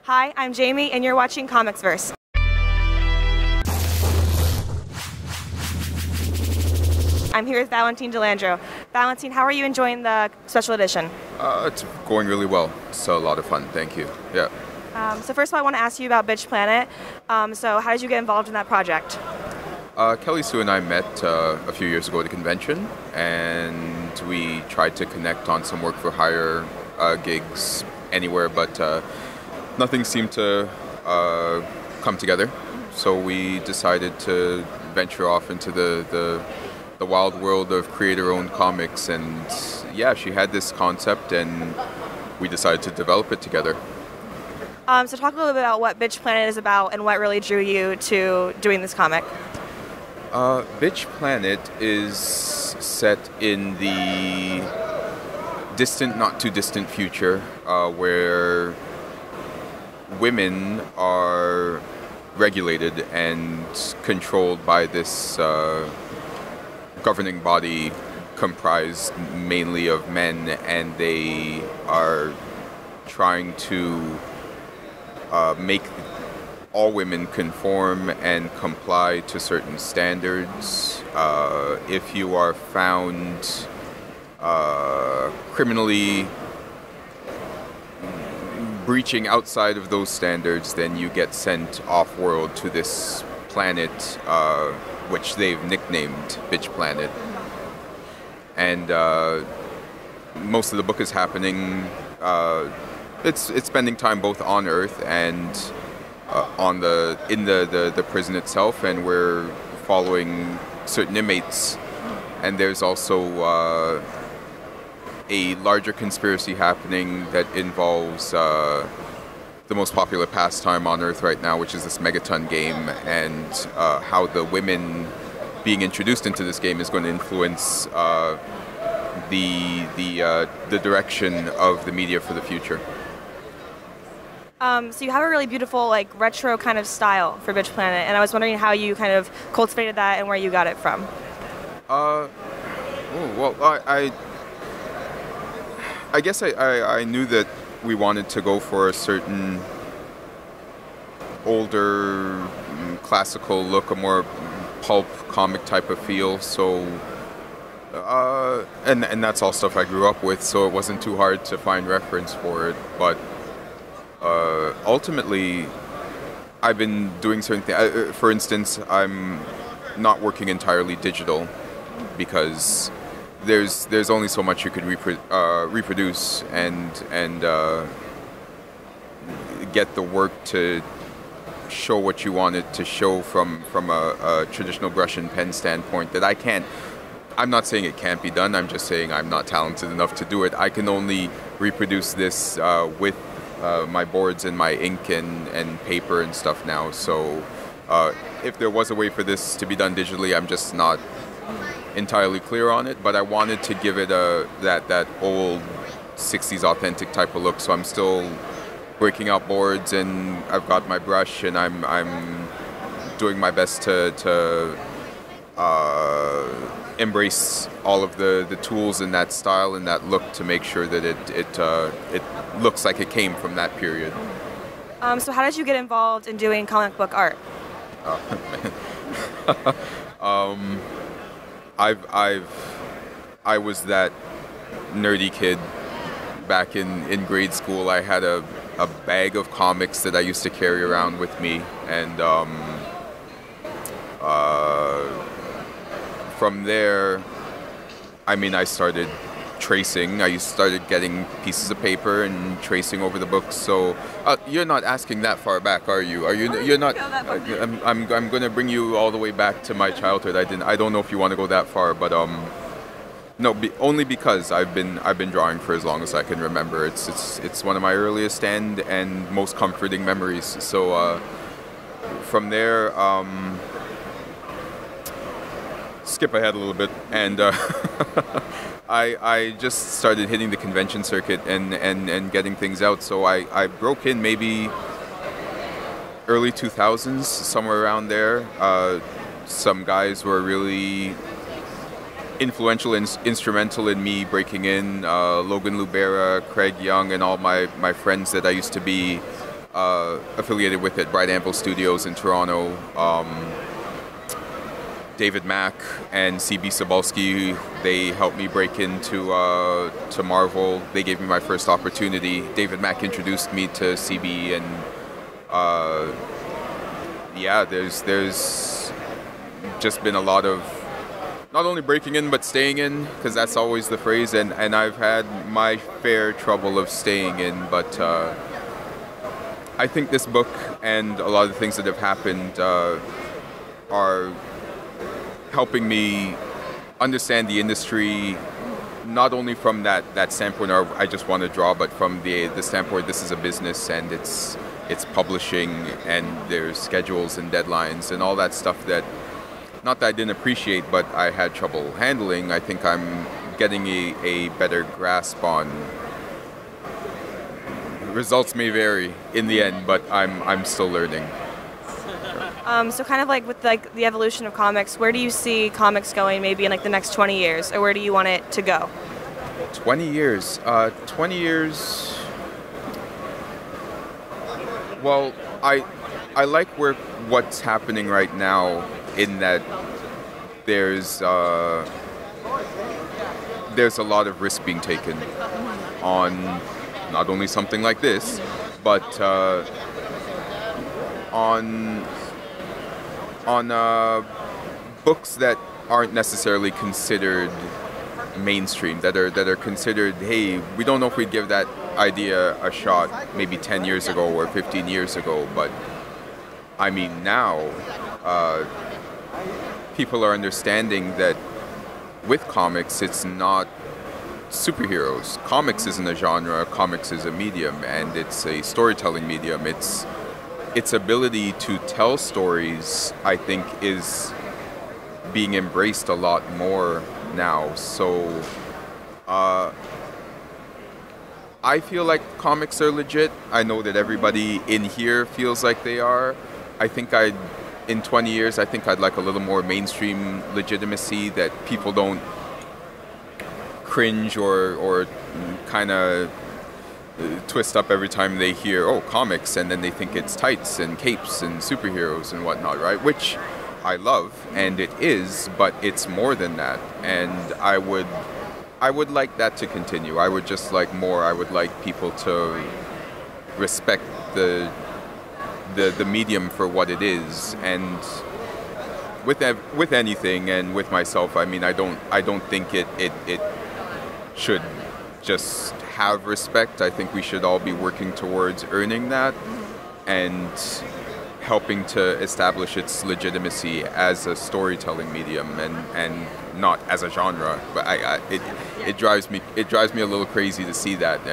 Hi, I'm Jamie, and you're watching ComicsVerse. I'm here with Valentine De Landro. Valentine, how are you enjoying the special edition? It's going really well. It's a lot of fun, thank you. Yeah. So first of all, I want to ask you about Bitch Planet. So how did you get involved in that project? Kelly Sue and I met a few years ago at a convention, and we tried to connect on some work for hire gigs anywhere, but nothing seemed to come together. So we decided to venture off into the wild world of creator-owned comics, and yeah, she had this concept, and we decided to develop it together. So talk a little bit about what Bitch Planet is about and what really drew you to doing this comic. Bitch Planet is set in the distant, not too distant future, where women are regulated and controlled by this governing body comprised mainly of men, and they are trying to make all women conform and comply to certain standards. If you are found criminally breaching outside of those standards, then you get sent off-world to this planet, which they've nicknamed Bitch Planet. And most of the book is happening, it's spending time both on Earth and in the prison itself, and we're following certain inmates. And there's also a larger conspiracy happening that involves the most popular pastime on Earth right now, which is this Megaton game, and how the women being introduced into this game is going to influence the direction of the media for the future. So you have a really beautiful, like, retro kind of style for Bitch Planet, and I was wondering how you kind of cultivated that and where you got it from. I guess I knew that we wanted to go for a certain older, classical look, a more pulp comic type of feel. So, and that's all stuff I grew up with, so it wasn't too hard to find reference for it. But ultimately, I've been doing certain things. For instance, I'm not working entirely digital because there's only so much you could reproduce and get the work to show what you want it to show from a traditional brush and pen standpoint that I can't. I'm not saying it can't be done, I'm just saying I'm not talented enough to do it. I can only reproduce this with my boards and my ink and paper and stuff now. So if there was a way for this to be done digitally, I'm just not entirely clear on it, but I wanted to give it that old 60s authentic type of look. So I'm still breaking out boards, and I've got my brush, and I'm doing my best to embrace all of the tools in that style and that look to make sure that it looks like it came from that period. So how did you get involved in doing comic book art? I was that nerdy kid back in grade school. I had a bag of comics that I used to carry around with me, and from there, I started tracing. I started getting pieces of paper and tracing over the books. So you're not asking that far back, are you? You're not. I'm going to bring you all the way back to my childhood. I don't know if you want to go that far, but no, only because I've been drawing for as long as I can remember. It's one of my earliest and most comforting memories. So from there, skip ahead a little bit, and I just started hitting the convention circuit and getting things out. So I broke in maybe early 2000s, somewhere around there. Some guys were really influential and instrumental in me breaking in. Logan Lubera, Craig Young, and all my friends that I used to be affiliated with at Bright Anvil Studios in Toronto. David Mack and C.B. Sobolski, they helped me break into to Marvel. They gave me my first opportunity. David Mack introduced me to C.B. and yeah, there's just been a lot of not only breaking in but staying in, because that's always the phrase, and I've had my fair trouble of staying in, but I think this book and a lot of the things that have happened are helping me understand the industry, not only from that standpoint of I just want to draw, but from the standpoint this is a business and it's publishing and there's schedules and deadlines and all that stuff that, not that I didn't appreciate, but I had trouble handling. I think I'm getting a better grasp on. Results may vary in the end, but I'm still learning. So kind of like with like the evolution of comics, where do you see comics going maybe in like the next 20 years, or where do you want it to go? 20 years. 20 years. Well, I like what's happening right now, in that there's a lot of risk being taken on not only something like this, but on books that aren't necessarily considered mainstream, that are considered, hey, we don't know if we'd give that idea a shot maybe 10 years ago or 15 years ago, but I mean now people are understanding that with comics it's not superheroes. Comics isn't a genre, comics is a medium, and it's a storytelling medium. Its ability to tell stories, I think, is being embraced a lot more now. So I feel like comics are legit. I know that everybody in here feels like they are. I think in 20 years, I think I'd like a little more mainstream legitimacy, that people don't cringe or kind of twist up every time they hear, oh, comics, and then they think it's tights and capes and superheroes and whatnot, right? Which I love, and it is, but it's more than that. And I would like that to continue. I would just like more. I would like people to respect the medium for what it is. And with anything, and with myself, I mean, I don't think it should just have respect. I think we should all be working towards earning that and helping to establish its legitimacy as a storytelling medium and not as a genre. But it drives me a little crazy to see that,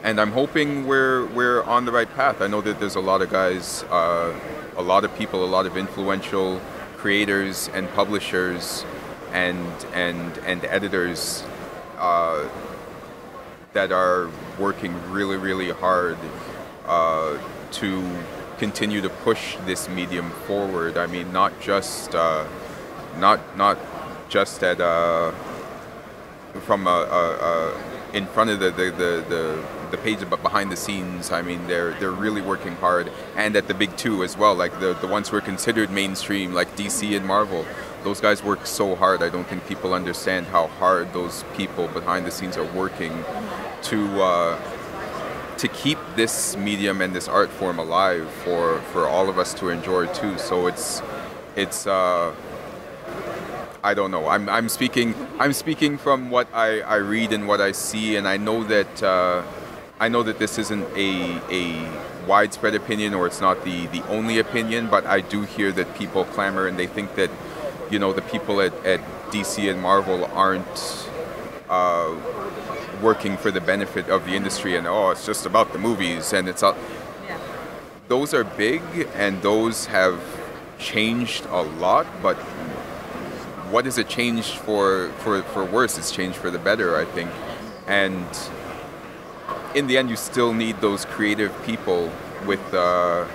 and I'm hoping we're on the right path. I know that there's a lot of guys, a lot of people, a lot of influential creators and publishers and editors that are working really, really hard to continue to push this medium forward. I mean, not just at from in front of the page, but behind the scenes. I mean, they're really working hard, and at the big two as well, like the ones who are considered mainstream, like DC and Marvel. Those guys work so hard. I don't think people understand how hard those people behind the scenes are working to keep this medium and this art form alive for all of us to enjoy too. So it's I don't know. I'm speaking from what I read and what I see, and I know that this isn't a widespread opinion, or it's not the only opinion, but I do hear that people clamor and they think that, you know, the people at DC and Marvel aren't working for the benefit of the industry, and it's just about the movies, and it's all. Yeah. Those are big, and those have changed a lot, but what has it changed for worse? It's changed for the better, I think. And in the end, you still need those creative people with the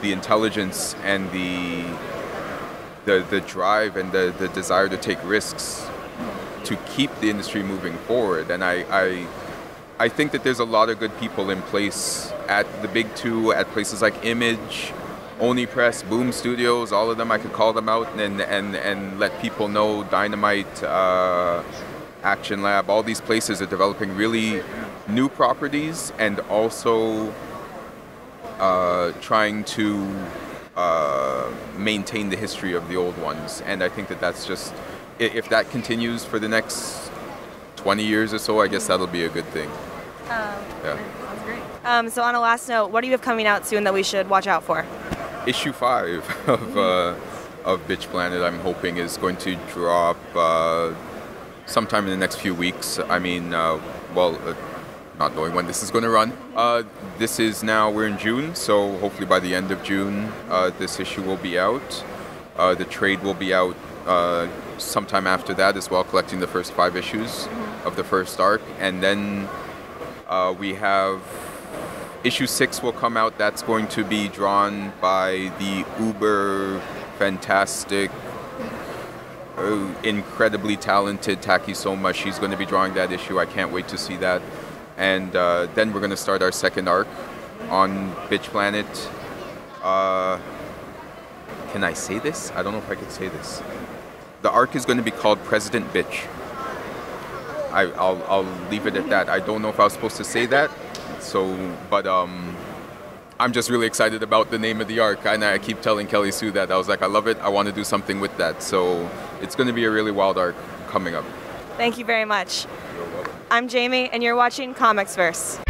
intelligence and the drive and the desire to take risks to keep the industry moving forward. And I think that there's a lot of good people in place at the big two, at places like Image, Oni Press, Boom Studios, all of them. I could call them out and let people know. Dynamite, Action Lab, all these places are developing really new properties and also trying to maintain the history of the old ones. And I think that that's just, if that continues for the next 20 years or so, I guess that'll be a good thing. Yeah. Sounds great. So on a last note, what do you have coming out soon that we should watch out for? Issue 5 of Bitch Planet, I'm hoping, is going to drop sometime in the next few weeks. I mean, not knowing when this is going to run. This is now, we're in June, so hopefully by the end of June, this issue will be out. The trade will be out sometime after that as well, collecting the first 5 issues of the first arc. And then we have issue 6 will come out. That's going to be drawn by the uber fantastic, incredibly talented Taki Soma. She's going to be drawing that issue. I can't wait to see that. And then we're going to start our second arc on Bitch Planet. Can I say this? I don't know if I could say this. The arc is going to be called President Bitch. I'll leave it at that. I don't know if I was supposed to say that. But I'm just really excited about the name of the arc. And I keep telling Kelly Sue that. I was like, I love it. I want to do something with that. So it's going to be a really wild arc coming up. Thank you very much. You're welcome. I'm Jamie, and you're watching ComicsVerse.